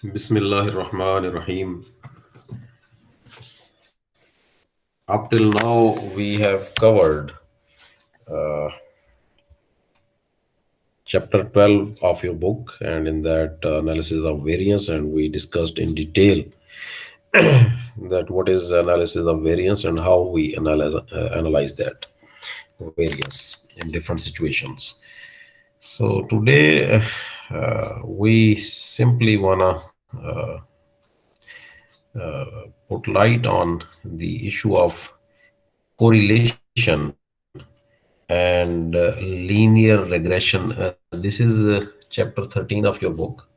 Bismillahirrahmanirrahim. Up till now, we have covered chapter 12 of your book, and in that analysis of variance, and we discussed in detail that what is analysis of variance and how we analyze that variance in different situations. So today, we simply wanna put light on the issue of correlation and linear regression. This is chapter 13 of your book,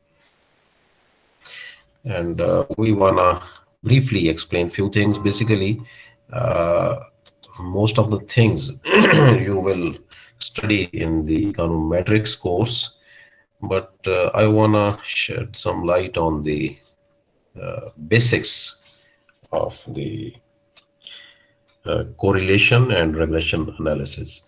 and we wanna briefly explain few things. Basically, uh, most of the things you will study in the econometrics course, but I wanna shed some light on the basics of the correlation and regression analysis.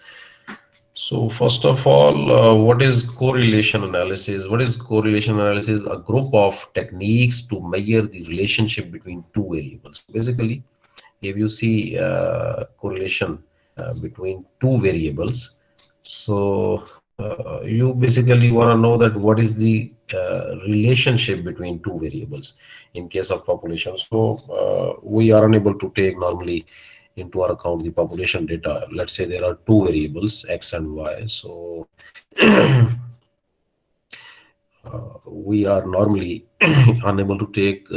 So first of all, what is correlation analysis? What is correlation analysis? A group of techniques to measure the relationship between two variables. Basically, if you see correlation between two variables, so you basically want to know that what is the relationship between two variables in case of population. So we are unable to take normally into our account the population data. Let's say there are two variables x and y. So we are normally unable to take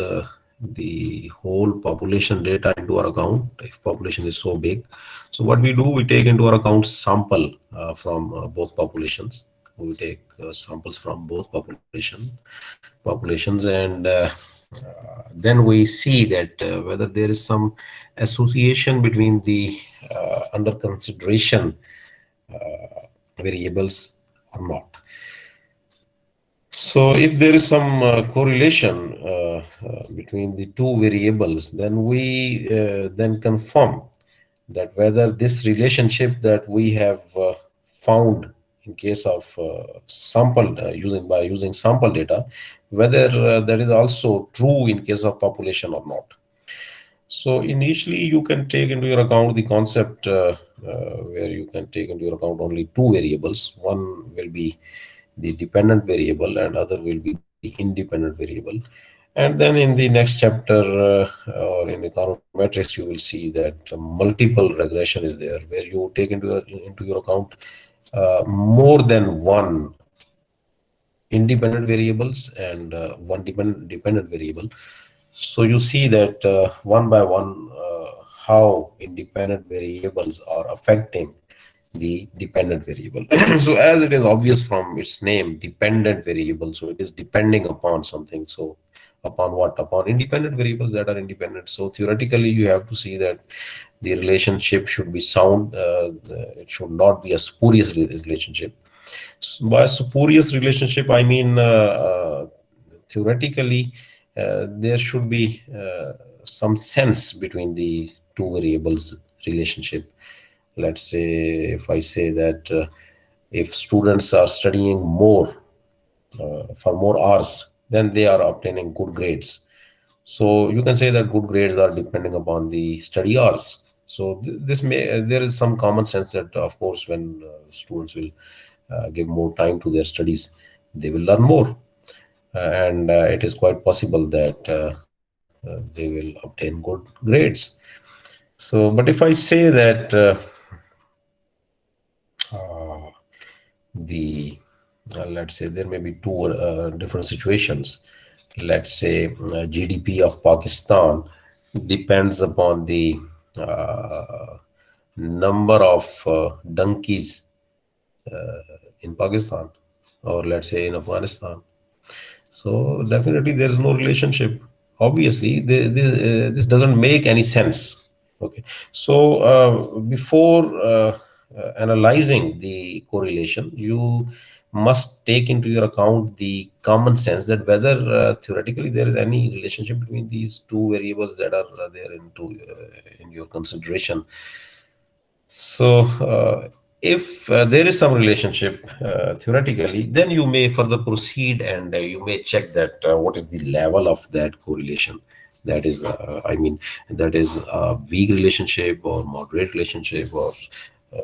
the whole population data into our account if population is so big. So what we do, we take into our account sample from both populations. We take samples from both populations, and then we see that whether there is some association between the under consideration variables or not. So if there is some correlation between the two variables, then we then confirm that whether this relationship that we have found in case of sample using sample data, whether that is also true in case of population or not. So initially, you can take into your account the concept where you can take into your account only two variables. One will be the dependent variable and other will be the independent variable. And then in the next chapter or in econometrics, you will see that multiple regression is there where you take into your account more than one independent variables and one dependent variable. So you see that one by one how independent variables are affecting the dependent variable. So as it is obvious from its name, dependent variable, so it is depending upon something. So upon what? Upon independent variables that are independent. So theoretically, you have to see that the relationship should be sound. It should not be a spurious relationship. By spurious relationship, I mean theoretically there should be some sense between the two variables relationship. Let's say if I say that if students are studying more for more hours, then they are obtaining good grades. So you can say that good grades are depending upon the study hours. So this may there is some common sense that of course when students will give more time to their studies, they will learn more, and it is quite possible that they will obtain good grades. So, but if I say that the let's say there may be two different situations. Let's say GDP of Pakistan depends upon the number of donkeys in Pakistan, or let's say in Afghanistan. So definitely there is no relationship. Obviously, this doesn't make any sense. Okay, so before analyzing the correlation, you must take into your account the common sense that whether theoretically there is any relationship between these two variables that are there in your consideration. So If there is some relationship theoretically, then you may further proceed and you may check that what is the level of that correlation. That is, I mean, that is a weak relationship or moderate relationship, or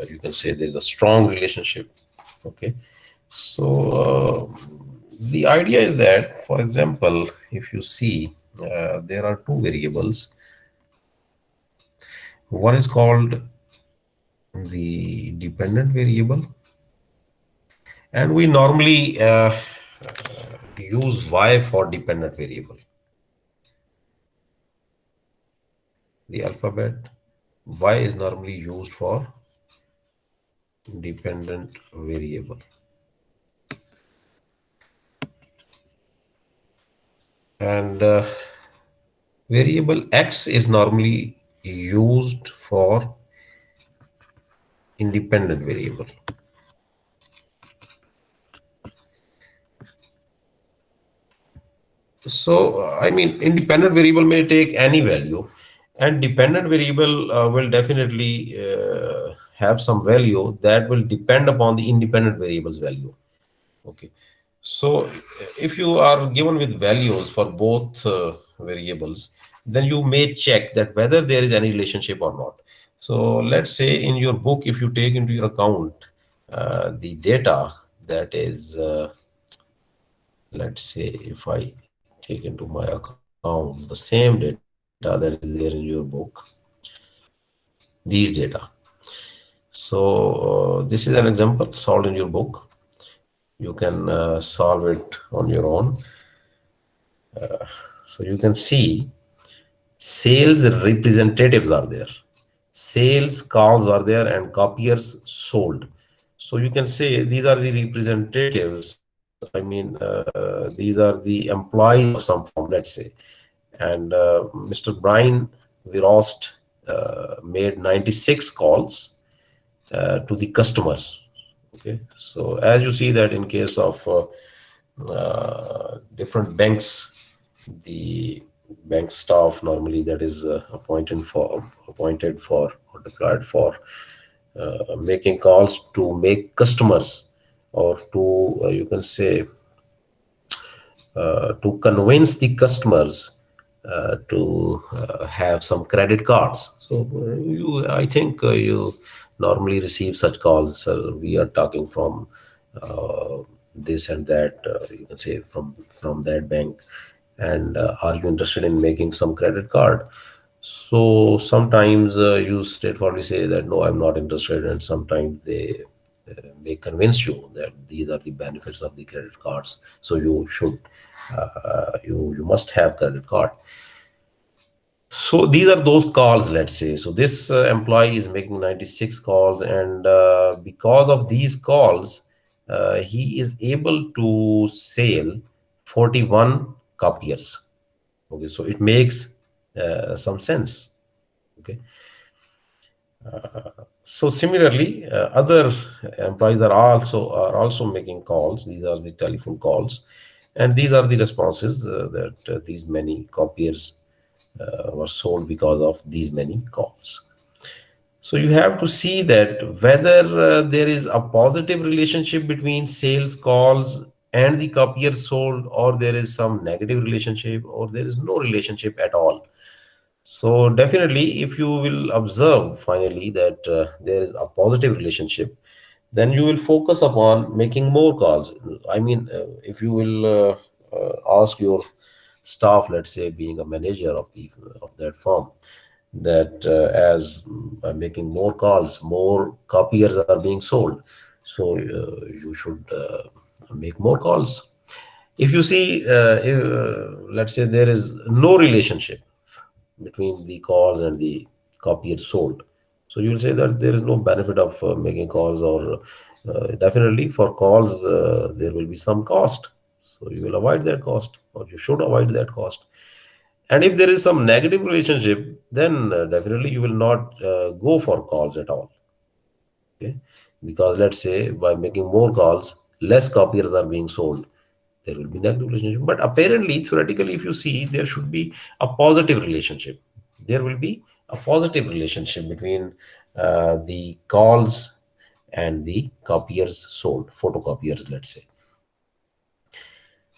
you can say there's a strong relationship. Okay. So the idea is that, for example, if you see, there are two variables. One is called the dependent variable, and we normally use y for dependent variable, the alphabet. Y is normally used for dependent variable, and variable x is normally used for independent variable. So, I mean, independent variable may take any value, and dependent variable will definitely have some value that will depend upon the independent variable's value. Okay. So, if you are given with values for both variables, then you may check that whether there is any relationship or not. So, let's say in your book, if you take into your account the data that is, let's say, if I take into my account the same data that is there in your book, these data. So, this is an example solved in your book. You can solve it on your own. So you can see sales representatives are there, sales calls are there, and copiers sold. So you can say these are the representatives. I mean, these are the employees of some firm, let's say. And Mr. Brian Virost made 96 calls to the customers. Okay, so as you see that in case of different banks, the bank staff normally that is appointed for or deployed for making calls to make customers, or to you can say to convince the customers to have some credit cards. So I think you normally receive such calls. We are talking from uh, this and that. You can say from that bank, and are you interested in making some credit card? So sometimes you straightforwardly say that no, I'm not interested, and sometimes they may convince you that these are the benefits of the credit cards. So you should, you must have credit card. So these are those calls, let's say. So this employee is making 96 calls, and because of these calls, he is able to sell 41 copiers. Okay, so it makes some sense. Okay. So similarly, other employees are also making calls. These are the telephone calls, and these are the responses that these many copiers were sold because of these many calls. So you have to see that whether there is a positive relationship between sales calls and the copiers sold, or there is some negative relationship, or there is no relationship at all. So definitely, if you will observe finally that there is a positive relationship, then you will focus upon making more calls. I mean, if you will ask your staff, let's say, being a manager of that firm, that as by making more calls, more copiers are being sold. So you should make more calls. If you see, let's say there is no relationship between the calls and the copy it's sold. So you will say that there is no benefit of making calls, or definitely for calls there will be some cost. So you will avoid that cost, or you should avoid that cost. And if there is some negative relationship, then definitely you will not go for calls at all. Okay, because let's say by making more calls, less copiers are being sold, there will be negative relationship. But apparently, theoretically, if you see, there should be a positive relationship. There will be a positive relationship between the calls and the copiers sold, photocopiers, let's say.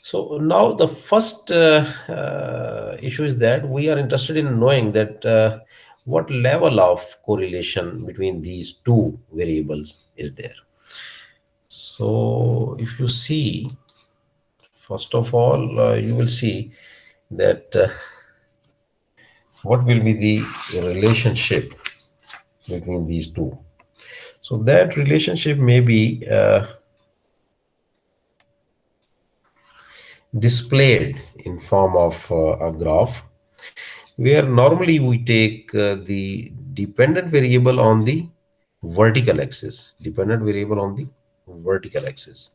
So now the first issue is that we are interested in knowing that what level of correlation between these two variables is there. So if you see, first of all, you will see that what will be the relationship between these two. So that relationship may be displayed in form of a graph, where normally we take the dependent variable on the vertical axis, dependent variable on the vertical axis.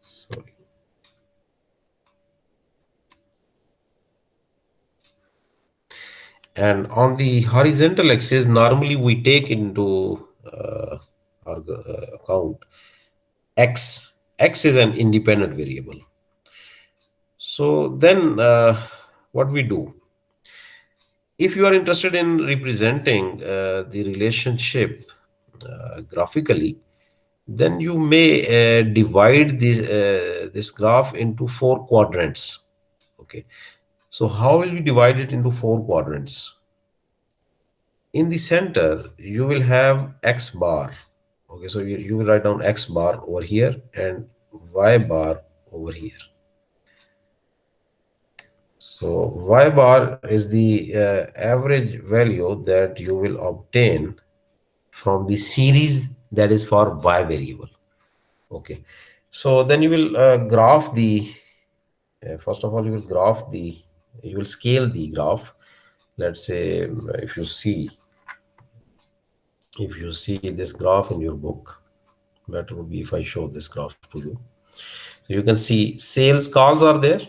Sorry. And on the horizontal axis, normally we take into our account x. X is an independent variable. So then what we do, if you are interested in representing the relationship graphically, then you may divide this graph into four quadrants. Okay. So how will you divide it into four quadrants? In the center, you will have X bar. Okay. So you will write down X bar over here and Y bar over here. So Y bar is the average value that you will obtain from the series that is for Y variable. Okay. So then you will graph the, first of all, you will scale the graph. Let's say if you see this graph in your book, better would be if I show this graph to you. So you can see sales calls are there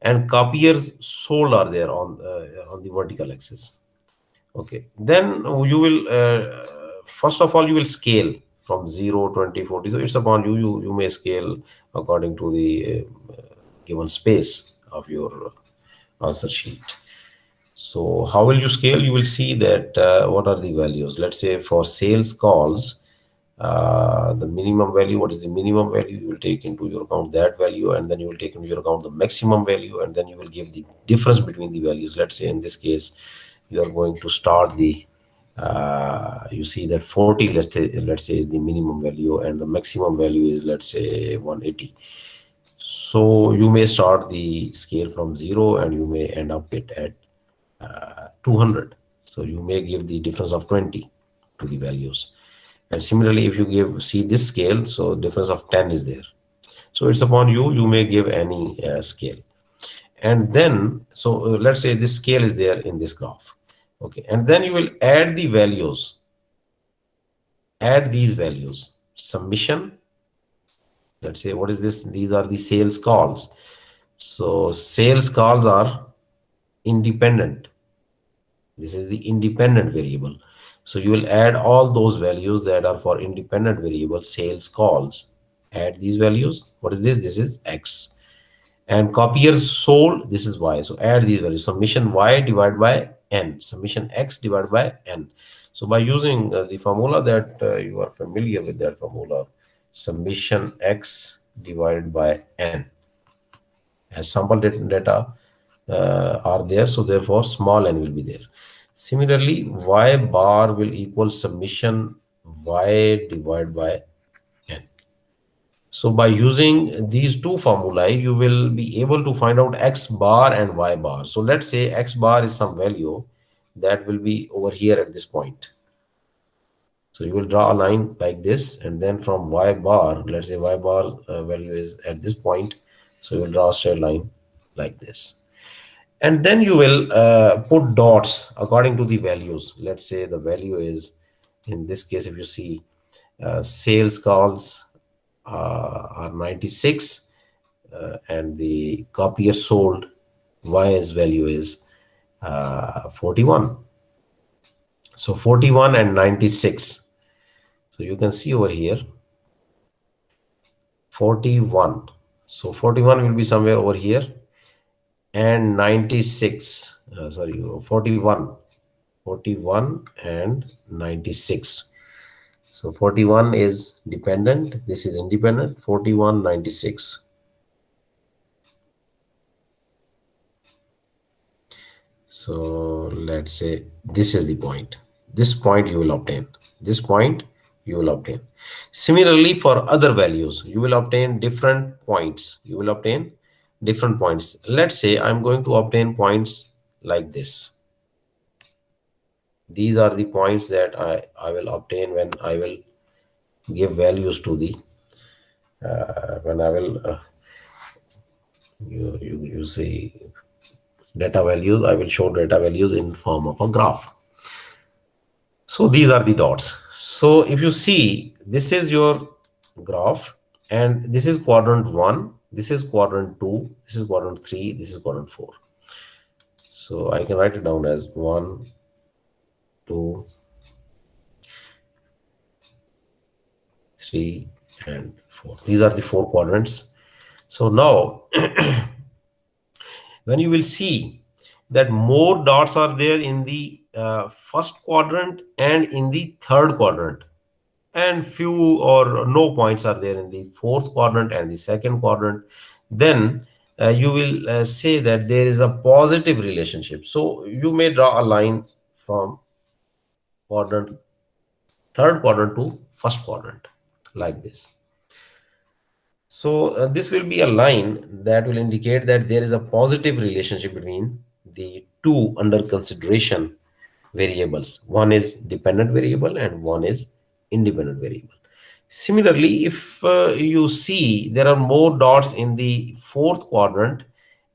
and copiers sold are there on the vertical axis. Okay. Then you will, first of all, you will scale from 0, 20, 40. So it's upon you. You may scale according to the given space of your answer sheet. So how will you scale? You will see that what are the values. Let's say for sales calls, the minimum value, what is the minimum value? You will take into your account that value, and then you will take into your account the maximum value, and then you will give the difference between the values. Let's say in this case, you are going to start the, you see that 40, let's say is the minimum value, and the maximum value is, let's say, 180. So you may start the scale from 0 and you may end up it at 200. So you may give the difference of 20 to the values. And similarly, if you see this scale, so difference of 10 is there. So it's upon you. You may give any scale. And then, so let's say this scale is there in this graph. Okay. And then you will add the values. Add these values. Submission. Let's say, what is this? These are the sales calls. So sales calls are independent. This is the independent variable. So you will add all those values that are for independent variable sales calls. Add these values. What is this? This is X. And copiers sold, this is Y. So add these values. Summation Y divided by N. Summation X divided by N. So by using the formula that you are familiar with, that formula, summation X divided by N. As sample data are there, so therefore small n will be there. Similarly, Y bar will equal summation Y divided by N. So by using these two formulae, you will be able to find out X bar and Y bar. So let's say X bar is some value that will be over here at this point. So you will draw a line like this, and then from Y bar, let's say Y bar value is at this point. So you will draw a straight line like this. And then you will put dots according to the values. Let's say the value is, in this case, if you see sales calls are 96 and the copier sold Y's value is 41. So 41 and 96. So you can see over here 41. So 41 will be somewhere over here. and 96. Sorry, 41. 41 and 96. So 41 is dependent. This is independent. 41, 96. So let's say this is the point. This point you will obtain. This point you will obtain. Similarly, for other values, you will obtain different points. You will obtain different points. Let's say I'm going to obtain points like this. These are the points that I will obtain when I will give values to the when I will you say data values. I will show data values in form of a graph. So these are the dots. So if you see, this is your graph, and this is quadrant 1, this is quadrant 2, this is quadrant 3, this is quadrant 4. So I can write it down as 1, 2, 3, and 4. These are the 4 quadrants. So now when you will see that more dots are there in the first quadrant and in the third quadrant, and few or no points are there in the fourth quadrant and the second quadrant, then you will say that there is a positive relationship. So you may draw a line from quadrant third quadrant to first quadrant like this. So this will be a line that will indicate that there is a positive relationship between the two under consideration variables. One is dependent variable and one is independent variable. Similarly, if you see there are more dots in the fourth quadrant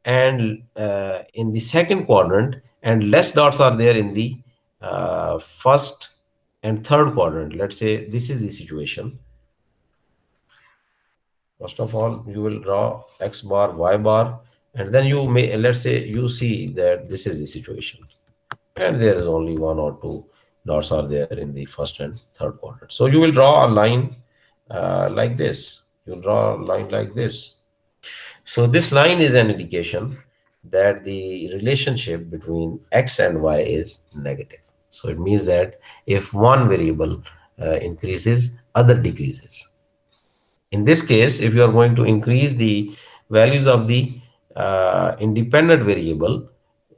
and in the second quadrant, and less dots are there in the first and third quadrant. Let's say this is the situation. First of all, you will draw X bar, Y bar, and then you may, let's say you see that this is the situation. And there is only one or two dots are there in the first and third quadrant. So you will draw a line like this. You draw a line like this. So this line is an indication that the relationship between X and Y is negative. So it means that if one variable increases, other decreases. In this case, if you are going to increase the values of the independent variable,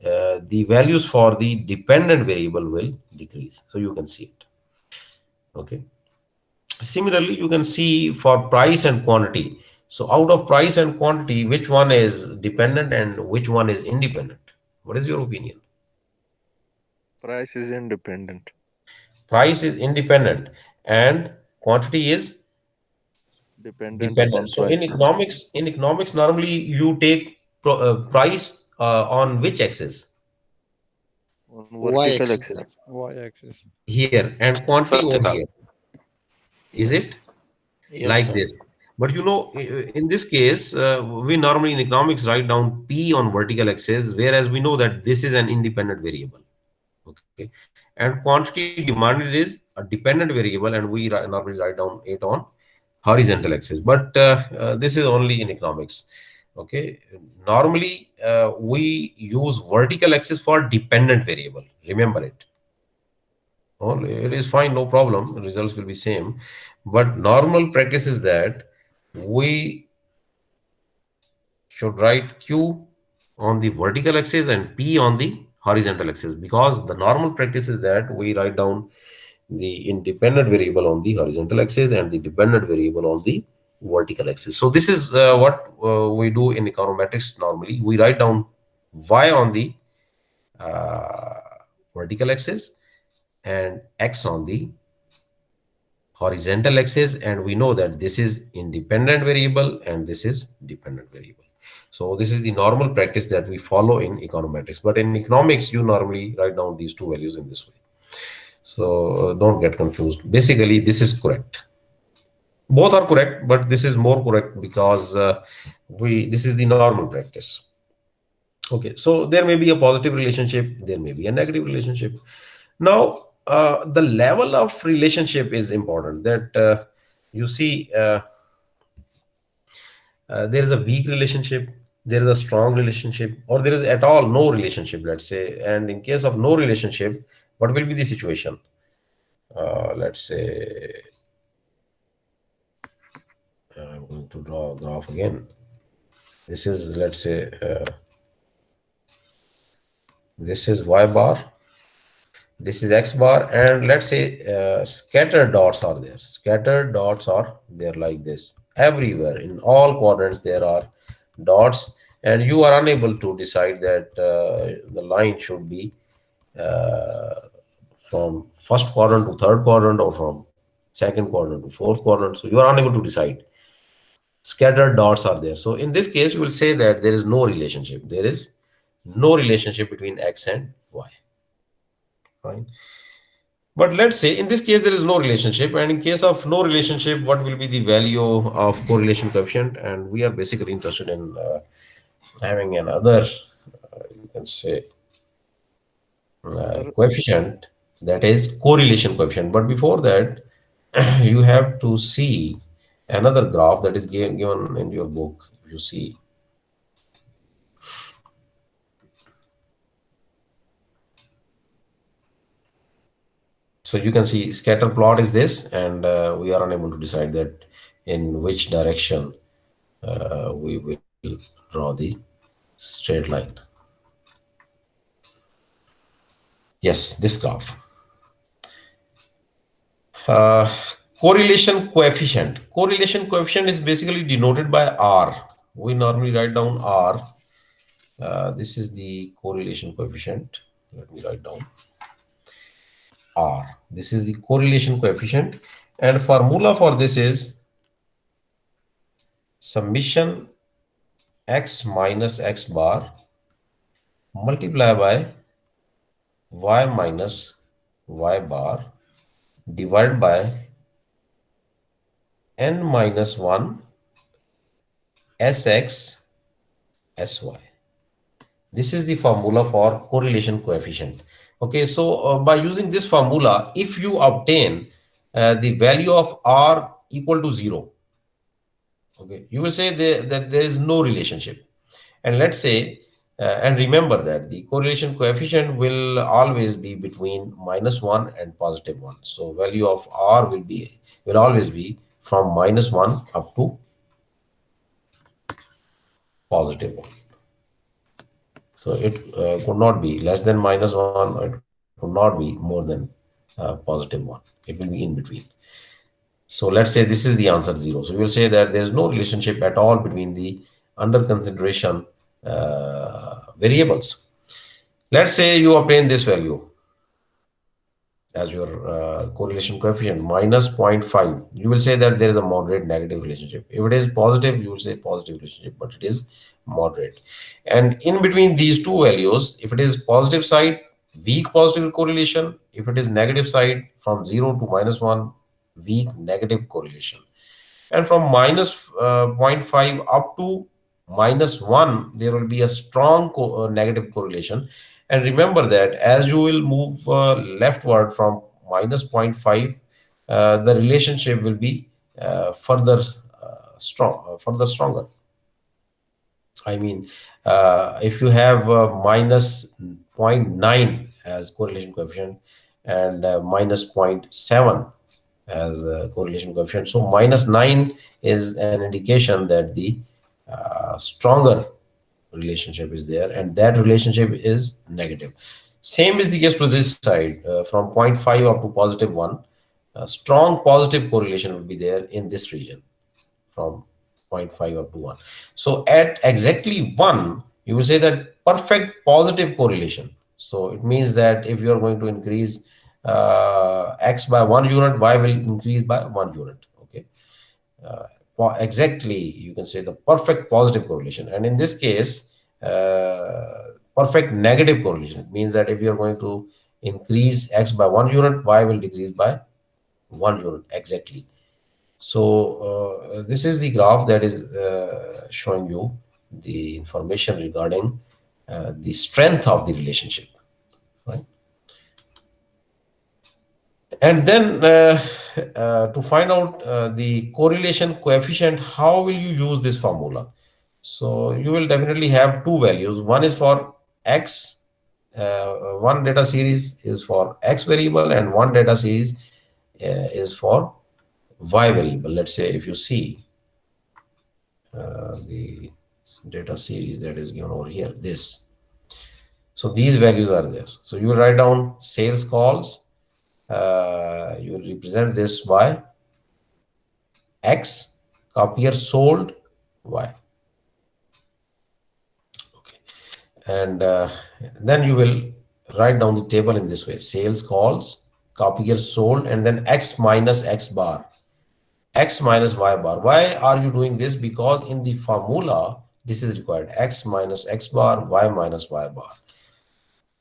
the values for the dependent variable will decrease. So you can see it. Okay. Similarly, you can see for price and quantity. So out of price and quantity, which one is dependent and which one is independent? What is your opinion? Price is independent. Price is independent and quantity is Dependent upon dependent. So price. in economics, normally you take price on which axis? On Y vertical axis. axis. Y-axis. Here, and quantity over here. Is Yes. it Yes, like sir. this? But you know, in this case, we normally in economics write down P on vertical axis, whereas we know that this is an independent variable. Okay, and quantity demanded is a dependent variable, and we normally write down it on horizontal axis. But this is only in economics. Okay, normally we use vertical axis for dependent variable. Remember it. Oh, it is fine, no problem. Results will be same. But normal practice is that we should write Q on the vertical axis and P on the horizontal axis, because the normal practice is that we write down the independent variable on the horizontal axis and the dependent variable on the vertical axis. So this is what we do in econometrics. Normally we write down Y on the uh, vertical axis and X on the horizontal axis, and we know that this is independent variable and this is dependent variable. So this is the normal practice that we follow in econometrics, but in economics you normally write down these two values in this way. So don't get confused. Basically this is correct. Both are correct, but this is more correct because we this is the normal practice. Okay, so there may be a positive relationship, there may be a negative relationship. Now, the level of relationship is important. That you see, there is a weak relationship, there is a strong relationship, or there is at all no relationship, let's say. And in case of no relationship, what will be the situation? Let's say I'm going to draw a graph again. This is, let's say, this is y bar, this is x bar, and let's say scattered dots are there. Scattered dots are there like this. Everywhere in all quadrants there are dots, and you are unable to decide that the line should be uh, from first quadrant to third quadrant, or from second quadrant to fourth quadrant. So you are unable to decide. Scattered dots are there. So in this case, you will say that there is no relationship. There is no relationship between x and y. Fine. But let's say in this case there is no relationship, and in case of no relationship, what will be the value of correlation coefficient? And we are basically interested in having another, you can say, Sir, coefficient, that is correlation coefficient. But before that, you have to see another graph that is given in your book. If you see, so you can see scatter plot is this, and we are unable to decide that in which direction we will draw the straight line. Yes, this graph. Uh, Correlation coefficient. Correlation coefficient is basically denoted by R. We normally write down R. This is the correlation coefficient. Let me write down R. This is the correlation coefficient. And formula for this is summation x minus x bar multiply by y minus y bar divided by n minus 1 sx sy. This is the formula for correlation coefficient. Okay, so by using this formula, if you obtain the value of r equal to 0, okay, you will say that there is no relationship. And let's say, and remember that the correlation coefficient will always be between -1 and +1. So value of r will always be from -1 up to +1. So it could not be less than -1. It could not be more than +1. It will be in between. So let's say this is the answer 0. So we will say that there is no relationship at all between the under consideration variables. Let's say you obtain this value as your correlation coefficient minus zero point 0.5. You will say that there is a moderate negative relationship. If it is positive, you will say positive relationship, but it is moderate. And in between these two values, if it is positive side, weak positive correlation. If it is negative side, from 0 to -1, weak negative correlation. And from minus zero point 0.5 up to -1, there will be a strong negative correlation. And remember that as you will move leftward from minus zero point 0.5, the relationship will be further stronger. I mean, if you have minus zero point 0.9 as correlation coefficient, and minus zero point 0.7 as a correlation coefficient, so -9 is an indication that the stronger relationship is there, and that relationship is negative. Same is the case to this side, from zero point 0.5 up to +1. A strong positive correlation will be there in this region from zero point 0.5 up to 1. So at exactly 1, you will say that perfect positive correlation. So it means that if you are going to increase x by 1 unit, y will increase by 1 unit. Okay. Uh, exactly, you can say the perfect positive correlation. And in this case, perfect negative correlation. It means that if you are going to increase x by 1 unit, y will decrease by 1 unit exactly. So this is the graph that is showing you the information regarding the strength of the relationship, right? And then to find out the correlation coefficient, how will you use this formula? So you will definitely have two values. One is for X, one data series is for X variable, and one data series is for Y variable. Let's say if you see the data series that is given over here, this. So these values are there. So you will write down sales calls. You will represent this by X, copier sold Y. Okay. And then you will write down the table in this way: sales calls, copier sold, and then X minus X bar, X minus Y bar. Why are you doing this? Because in the formula, this is required: X minus X bar, Y minus Y bar.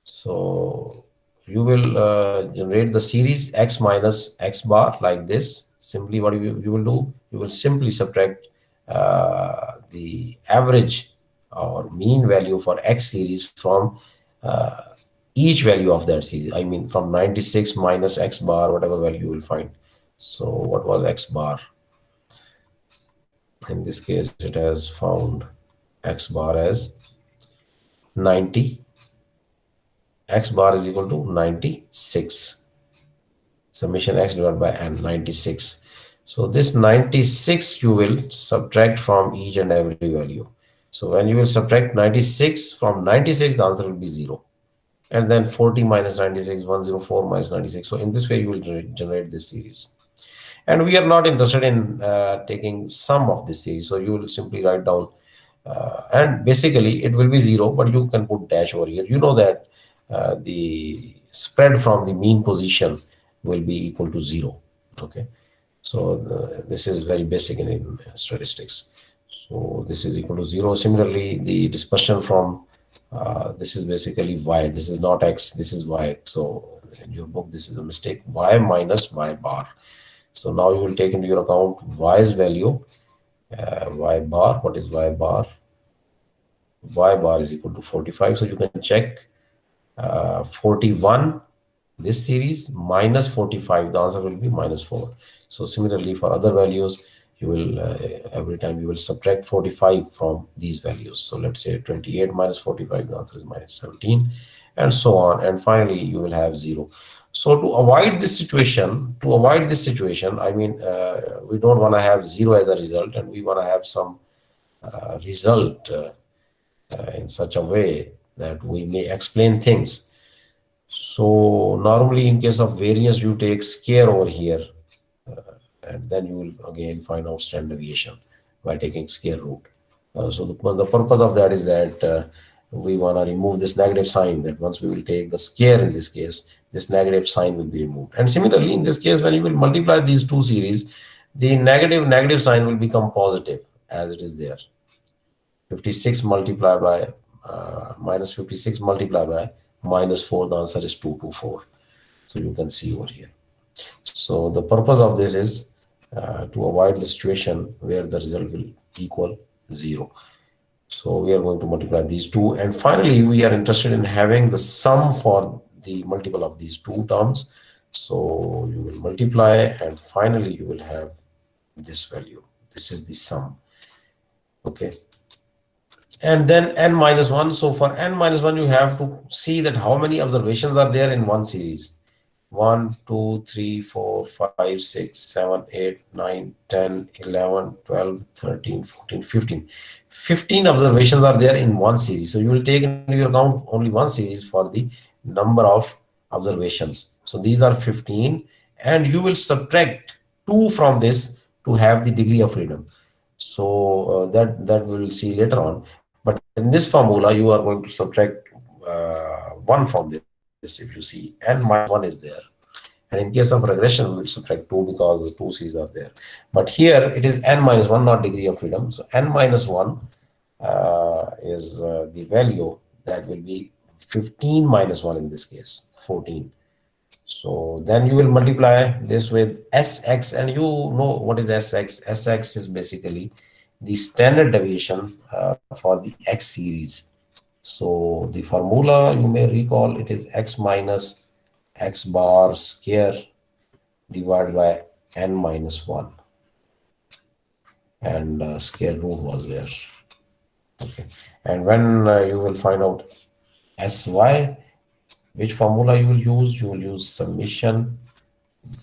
So you will generate the series X minus X bar like this. Simply what you will do, you will simply subtract the average or mean value for X series from uh, each value of that series. I mean from 96 minus X bar, whatever value you will find. So what was X bar? In this case, it has found X bar as 90. X bar is equal to 96. Summation X divided by N, 96. So this 96 you will subtract from each and every value. So when you will subtract 96 from 96, the answer will be 0. And then 40 minus 96, 104 minus 96. So in this way, you will generate this series. And we are not interested in taking sum of this series. So you will simply write down, and basically it will be 0, but you can put dash over here. You know that the spread from the mean position will be equal to 0. Okay. So this is very basic in statistics. So this is equal to 0. Similarly, the dispersion from this is basically Y. This is not X. This is Y. So in your book, this is a mistake. Y minus Y bar. So now you will take into your account Y's value. Y bar. What is Y bar? Y bar is equal to 45. So you can check 41, this series, minus 45, the answer will be minus 4. So similarly for other values, you will every time you will subtract 45 from these values. So let's say 28 minus 45, the answer is minus 17, and so on. And finally you will have 0. So to avoid this situation, I mean, we don't want to have 0 as a result, and we want to have some result in such a way that we may explain things. So normally in case of variance, you take square over here, and then you will again find out standard deviation by taking square root. So the purpose of that is that we want to remove this negative sign, that once we will take the square in this case, this negative sign will be removed. And similarly, in this case, when you will multiply these two series, the negative sign will become positive as it is there. 56 multiplied by minus 56 multiplied by minus 4, the answer is 224. So you can see over here. So the purpose of this is to avoid the situation where the result will equal 0. So we are going to multiply these two, and finally we are interested in having the sum for the multiple of these two terms. So you will multiply, and finally you will have this value. This is the sum. Okay. And then n minus 1. So for n minus 1, you have to see that how many observations are there in one series. 1, 2, 3, 4, 5, 6, 7, 8, 9, 10, 11, 12, 13, 14, 15. 15 observations are there in one series. So you will take into your account only one series for the number of observations. So these are 15, and you will subtract 2 from this to have the degree of freedom. So that we will see later on. But in this formula, you are going to subtract 1 from this. If you see n minus 1 is there. And in case of regression, we will subtract 2 because the two series are there. But here it is n minus 1, not degree of freedom. So n minus 1 is the value that will be 15 minus 1 in this case, 14. So then you will multiply this with Sx, and you know what is Sx. Sx is basically the standard deviation for the X series. So the formula, you may recall, it is X minus X bar square divided by n minus 1, and square root was there. Okay. And when you will find out Sy, which formula you will use? You will use summation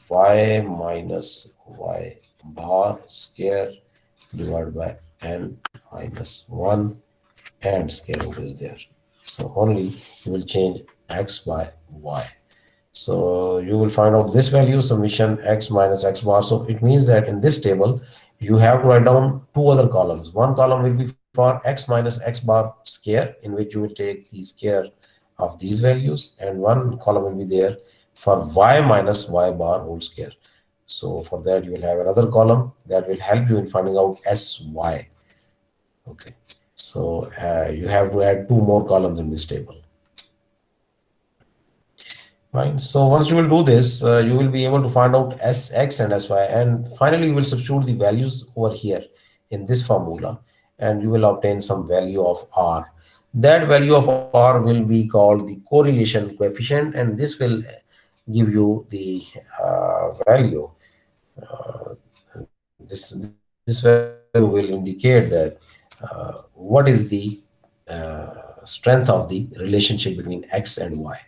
y minus y bar square divided by n minus 1 and square root is there. So only you will change x by y. So you will find out this value summation x minus x bar. So it means that in this table, you have to write down two other columns. One column will be for x minus x bar square, in which you will take the square of these values, and one column will be there for y minus y bar whole square. So for that, you will have another column that will help you in finding out sy. Okay. So you have to add two more columns in this table. Right. So once you will do this, you will be able to find out Sx and Sy. And finally, you will substitute the values over here in this formula, and you will obtain some value of R. That value of R will be called the correlation coefficient, and this will give you the value. This value will indicate that what is the strength of the relationship between X and Y.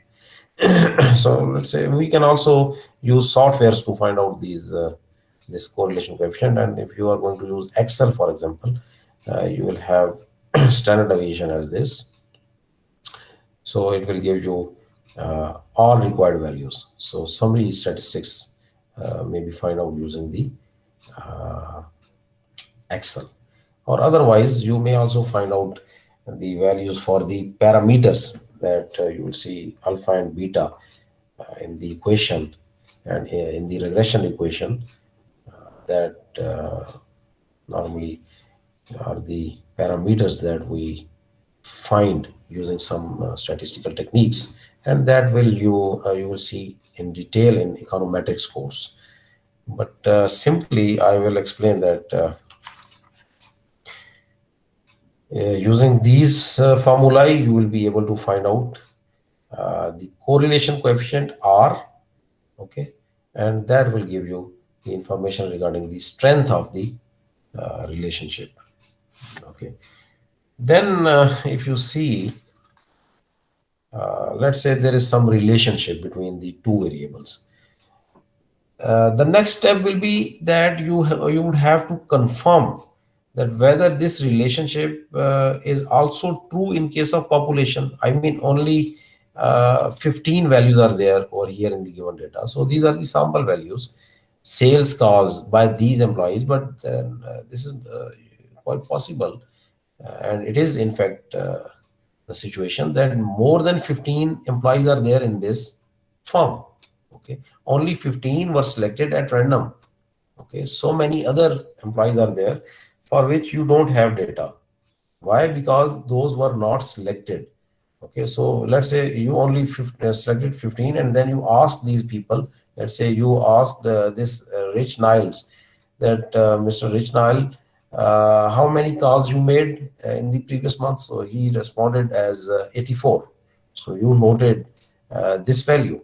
So let's say we can also use softwares to find out this correlation coefficient. And if you are going to use Excel, for example, you will have standard deviation as this. So it will give you all required values. So summary statistics may be find out using the Excel. Or otherwise, you may also find out the values for the parameters that you will see alpha and beta in the equation, and in the regression equation that normally are the parameters that we find using some statistical techniques, and that will you will see in detail in econometrics course. But simply I will explain that using these formulae you will be able to find out the correlation coefficient R. Okay, and that will give you the information regarding the strength of the relationship. Okay, then if you see, let's say there is some relationship between the two variables. The next step will be that you would have to confirm that whether this relationship is also true in case of population. I mean, only 15 values are there over here in the given data. So these are the sample values, sales calls by these employees, but then, this is quite possible, and it is in fact the situation that more than 15 employees are there in this firm. Okay, only 15 were selected at random. Okay, so many other employees are there for which you don't have data. Why? Because those were not selected. Okay, so let's say you only selected 15, and then you ask these people. Let's say you asked this Rich Niles that Mr. Rich Nile, how many calls you made in the previous month? So he responded as 84. So you noted this value.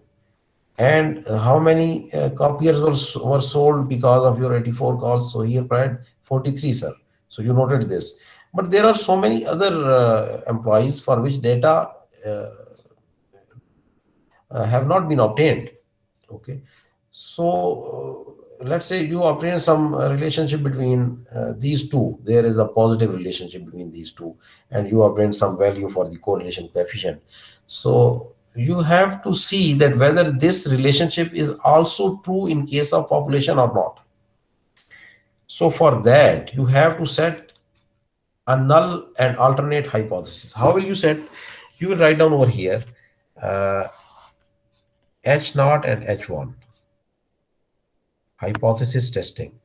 And how many copiers were sold because of your 84 calls? So he replied 43, sir. So you noted this. But there are so many other employees for which data have not been obtained. Okay. So let's say you obtain some relationship between these two. There is a positive relationship between these two, and you obtain some value for the correlation coefficient. So you have to see that whether this relationship is also true in case of population or not. So for that, you have to set a null and alternate hypothesis. How will you set? You will write down over here uh, H naught and H1 hypothesis testing.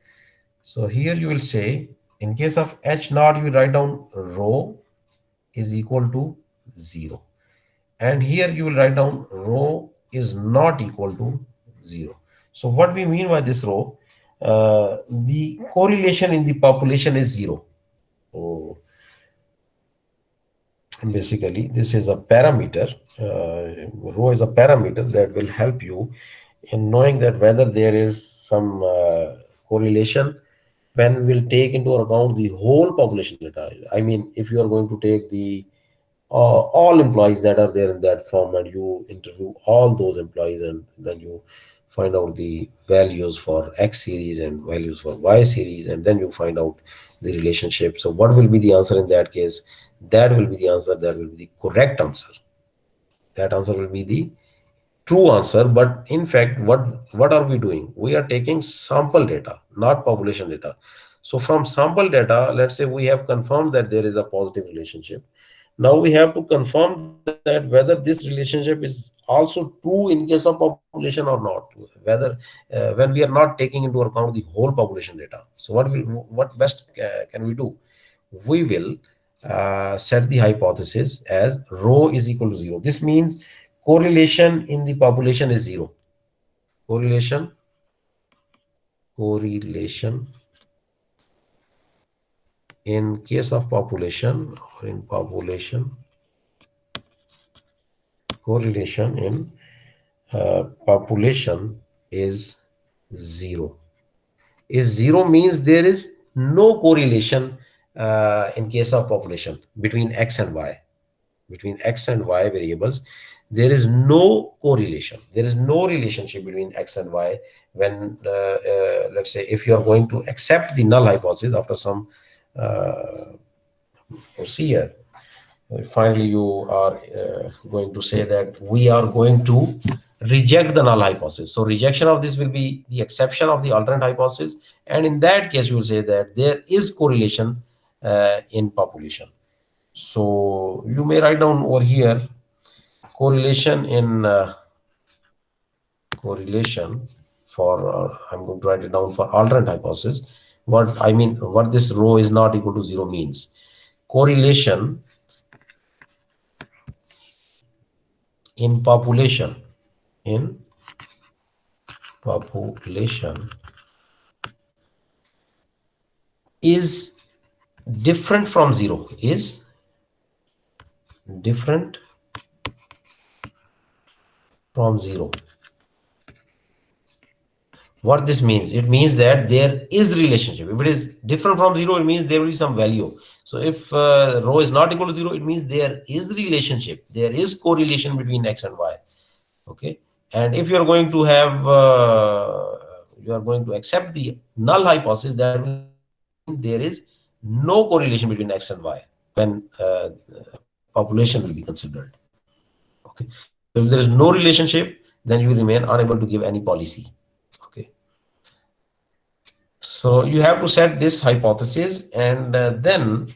So here you will say, in case of H naught, you will write down rho is equal to 0. And here you will write down rho is not equal to 0. So what we mean by this rho, the correlation in the population is 0. So basically, this is a parameter. Rho is a parameter that will help you in knowing that whether there is some correlation when we'll take into account the whole population data. I mean, if you are going to take the all employees that are there in that firm, and you interview all those employees, and then you find out the values for X series and values for Y series, and then you find out the relationship. So what will be the answer in that case? That will be the answer, that will be the correct answer. That answer will be the true answer. But in fact, what are we doing? We are taking sample data, not population data. So from sample data, let's say we have confirmed that there is a positive relationship. Now we have to confirm that whether this relationship is also true in case of population or not, whether when we are not taking into account the whole population data. So what best can we do? We will set the hypothesis as rho is equal to 0. This means correlation in the population is 0. Correlation in case of population, or in population, correlation in population is 0. Is 0 means there is no correlation in case of population between x and y. Between x and y variables, there is no correlation, there is no relationship between x and y. When let's say if you are going to accept the null hypothesis after some uh, procedure, finally you are going to say that we are going to reject the null hypothesis. So rejection of this will be the exception of the alternate hypothesis, and in that case you will say that there is correlation in population. So you may write down over here correlation in correlation for I'm going to write it down for alternate hypothesis. What I mean, what this rho is not equal to 0 means, correlation in population is different from 0, is different from 0. What this means, it means that there is relationship. If it is different from 0, it means there will be some value. So if rho is not equal to 0, it means there is relationship, there is correlation between x and y. Okay, and if you are going to have you are going to accept the null hypothesis, that will mean there is no correlation between x and y when population will be considered. Okay, so if there is no relationship, then you will remain unable to give any policy. Okay, so you have to set this hypothesis, and then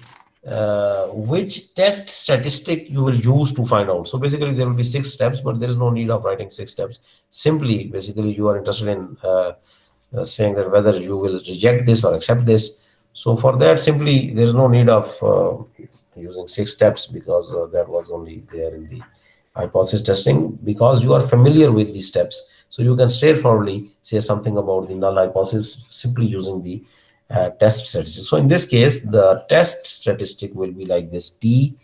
which test statistic you will use to find out. So basically there will be 6 steps, but there is no need of writing 6 steps. Simply, basically, you are interested in saying that whether you will reject this or accept this. So for that, simply there is no need of using 6 steps, because that was only there in the hypothesis testing, because you are familiar with these steps. So you can straightforwardly say something about the null hypothesis simply using the test statistic. So in this case, the test statistic will be like this: T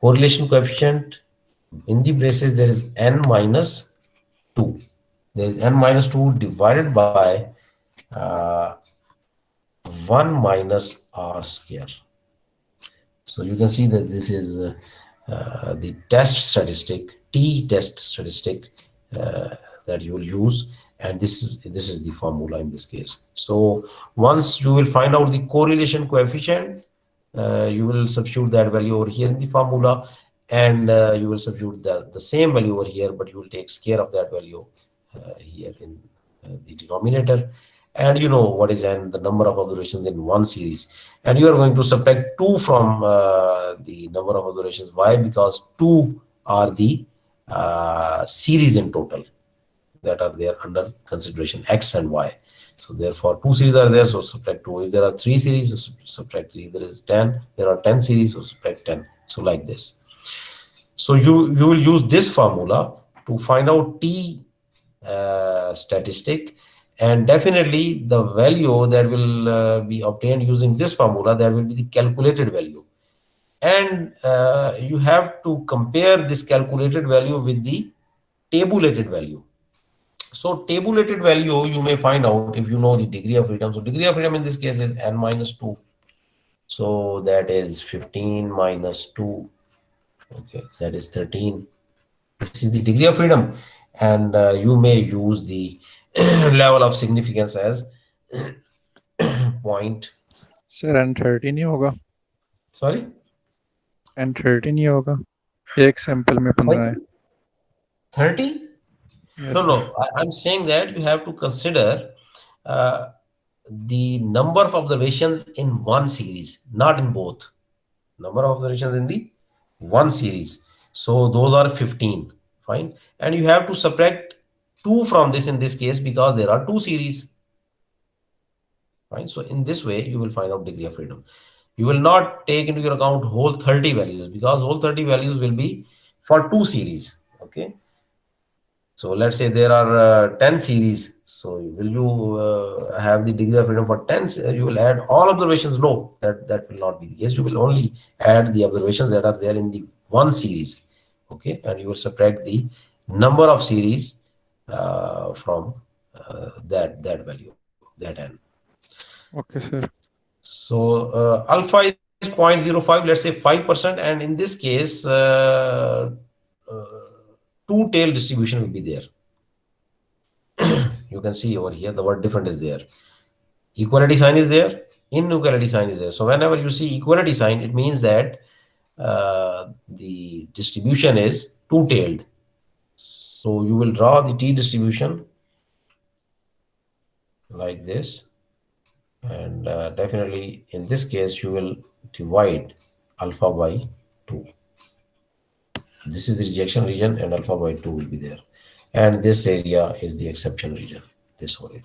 correlation coefficient, in the braces there is n minus 2. There is n minus 2 divided by uh, 1 minus r square. So you can see that this is the test statistic, T test statistic that you will use, and this is the formula in this case. So once you will find out the correlation coefficient, you will substitute that value over here in the formula, and you will substitute the same value over here, but you will take care of that value here in the denominator. And you know what is n, the number of observations in one series, and you are going to subtract 2 from the number of observations. Why? Because 2 are the series in total that are there under consideration, x and y. So therefore 2 series are there, so subtract 2. If there are 3 series, so subtract 3. If there is 10, there are 10 series, so subtract 10. So like this. So you will use this formula to find out T statistic, and definitely the value that will be obtained using this formula, that will be the calculated value. And you have to compare this calculated value with the tabulated value. So tabulated value you may find out if you know the degree of freedom. So degree of freedom in this case is n minus 2. So that is 15 minus 2. Okay, that is 13. This is the degree of freedom. And you may use the level of significance as point. Sir N30 नहीं होगा? Sorry? N30 नहीं होगा? एक sample में 15 है। 30? Yes No, sir. no. I'm saying that you have to consider uh, the number of observations in one series, not in both. Number of observations in the one series. So those are 15. Fine. And you have to subtract 2 from this in this case because there are two series. Fine. So in this way, you will find out degree of freedom. You will not take into your account whole 30 values because whole 30 values will be for two series. Okay. So let's say there are 10 series. So will you have the degree of freedom for 10? You will add all observations? No, that will not be the case. You will only add the observations that are there in the one series. Okay, and you will subtract the number of series from that value, that n. Okay sir. So alpha is 0.05, let's say 5%, and in this case, two-tail distribution will be there. You can see over here the word different is there. Equality sign is there, inequality sign is there. So whenever you see equality sign, it means that the distribution is two-tailed. So you will draw the t distribution like this, and definitely in this case you will divide alpha by 2. This is the rejection region and alpha by 2 will be there, and this area is the exception region, this whole area.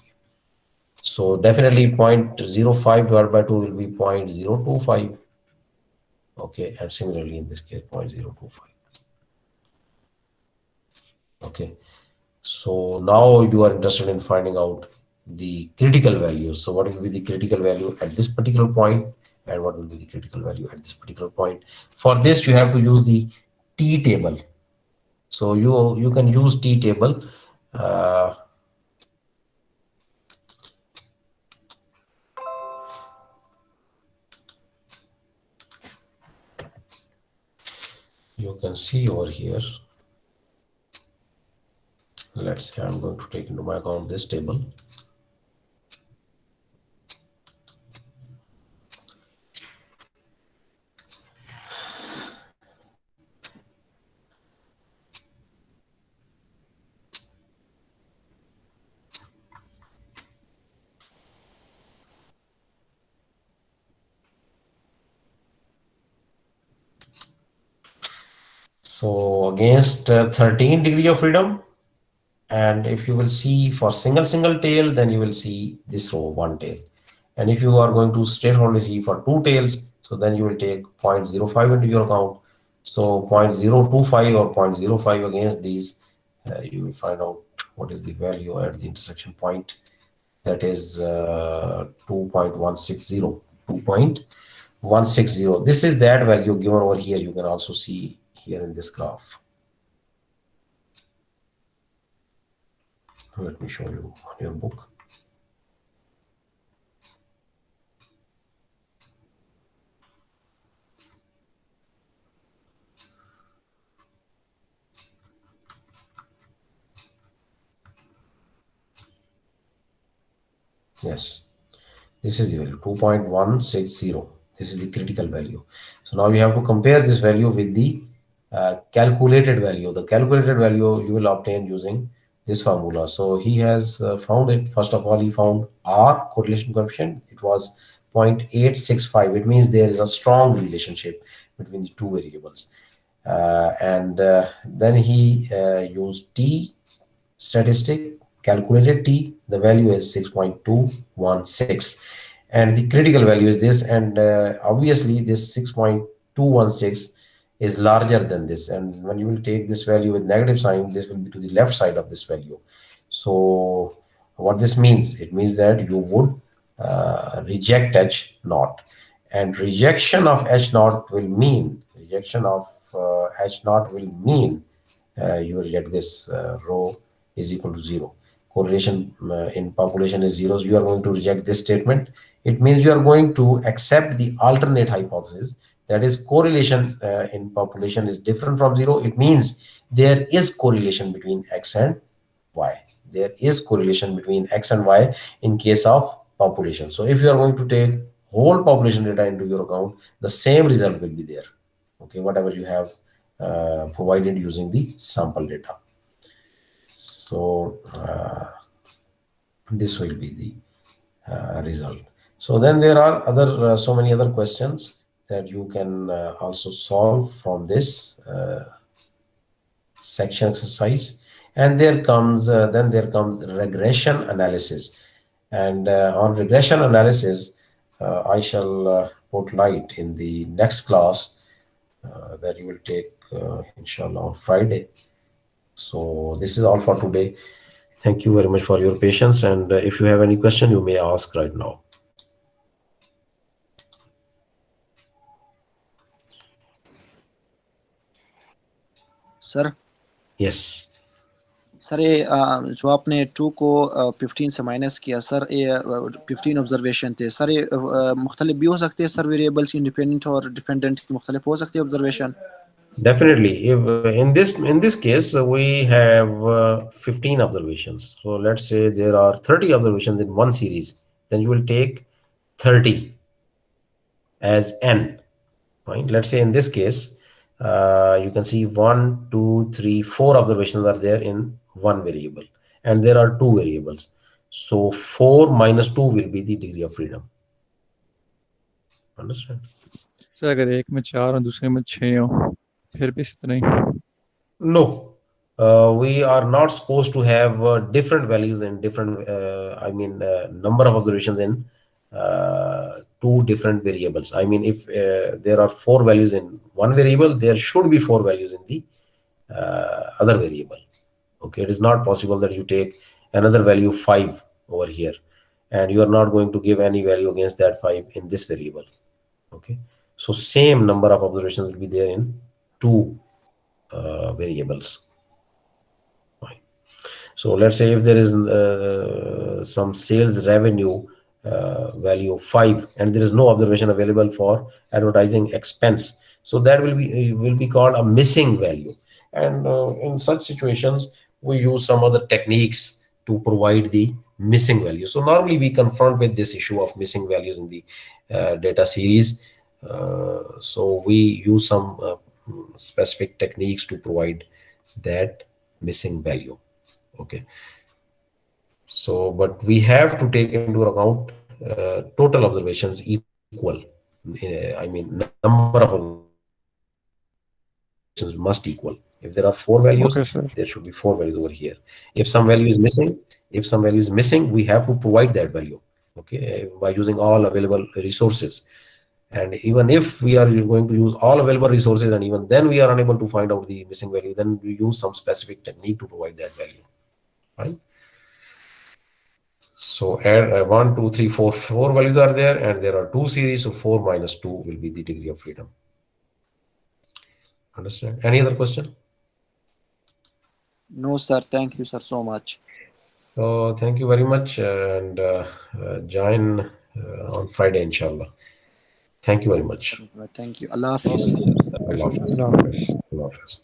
So definitely 0.05 divided by 2 will be 0.025. Okay, and similarly in this case 0.025. Okay, so now you are interested in finding out the critical values. So what will be the critical value at this particular point, and what will be the critical value at this particular point? For this you have to use the t table. So you can use t table. uh, you can see over here. Let's say I'm going to take into my account this table. So against 13 degree of freedom, and if you will see for single tail, then you will see this row one tail. And if you are going to straightforwardly see for two tails, so then you will take 0.05 into your account. So 0.025 or 0.05 against these, you will find out what is the value at the intersection point. That is 2.160. 2.160. This is that value given over here. You can also see here in this graph. Let me show you on your book. Yes, this is the value 2.160. This is the critical value. So now we have to compare this value with the calculated value. The calculated value you will obtain using this formula. So he has found it. First of all, he found R correlation coefficient. It was 0.865. It means there is a strong relationship between the two variables. And then he used T statistic, calculated T, the value is 6.216, and the critical value is this, and obviously this 6.216 is larger than this, and when you will take this value with negative sign, this will be to the left side of this value. So what this means, it means that you would reject H naught, and rejection of H naught will mean you will get this rho is equal to 0. correlation in population is zero, you are going to reject this statement. It means you are going to accept the alternate hypothesis, that is correlation in population is different from zero. It means there is correlation between x and y. There is correlation between x and y in case of population. So if you are going to take whole population data into your account, the same result will be there. Okay, whatever you have provided using the sample data. So this will be the result. So then there are other so many other questions that you can also solve from this section exercise. And there comes then there comes regression analysis. And on regression analysis, I shall put light in the next class that you will take inshallah on Friday. So this is all for today. Thank you very much for your patience. And if you have any question, you may ask right now. Sir Yes. Sir ये जो आपने 2 को 15 से minus किया sir, ये 15 observation थे sir, ये मुख्तलिफ भी हो सकते हैं सर, वेरिएबल्स इंडिपेंडेंट और डिपेंडेंट मुख्तलिफ हो सकते हैं observation? Definitely. If in this case we have 15 observations. So let's say there are 30 observations in one series. Then you will take 30 as n. Right? Let's say in this case, you can see 1, 2, 3, 4 observations are there in one variable, and there are two variables. So 4 minus 2 will be the degree of freedom. Understand? Sir अगर एक में 4 और दूसरे में 6 हो फिर भी इतना ही? No, we are not supposed to have different values in different, number of observations in two different variables. I mean, if there are 4 values in one variable, there should be 4 values in the other variable. Okay, it is not possible that you take another value 5 over here and you are not going to give any value against that 5 in this variable. Okay, so same number of observations will be there in two variables. Fine. So let's say if there is some sales revenue value of 5 and there is no observation available for advertising expense, so that will be called a missing value. And in such situations we use some other techniques to provide the missing value. So normally we confront with this issue of missing values in the data series. So we use some specific techniques to provide that missing value. Okay, so but we have to take into account total observations equal. Number of observations must equal. If there are 4 values, there should be 4 values over here. Okay sir. If some value is missing, we have to provide that value. Okay, by using all available resources. And even if we are going to use all available resources and even then we are unable to find out the missing value, then we use some specific technique to provide that value. Right? So add 1, 2, 3, 4, 4 values are there, and there are two series. So 4 minus 2 will be the degree of freedom. Understand? Any other question? No sir, thank you sir so much. So thank you very much, and join on Friday, inshallah. Thank you very much. Thank you. Allah Hafiz. Allah Hafiz. अल्लाह हाफ़िज़. Allah Hafiz.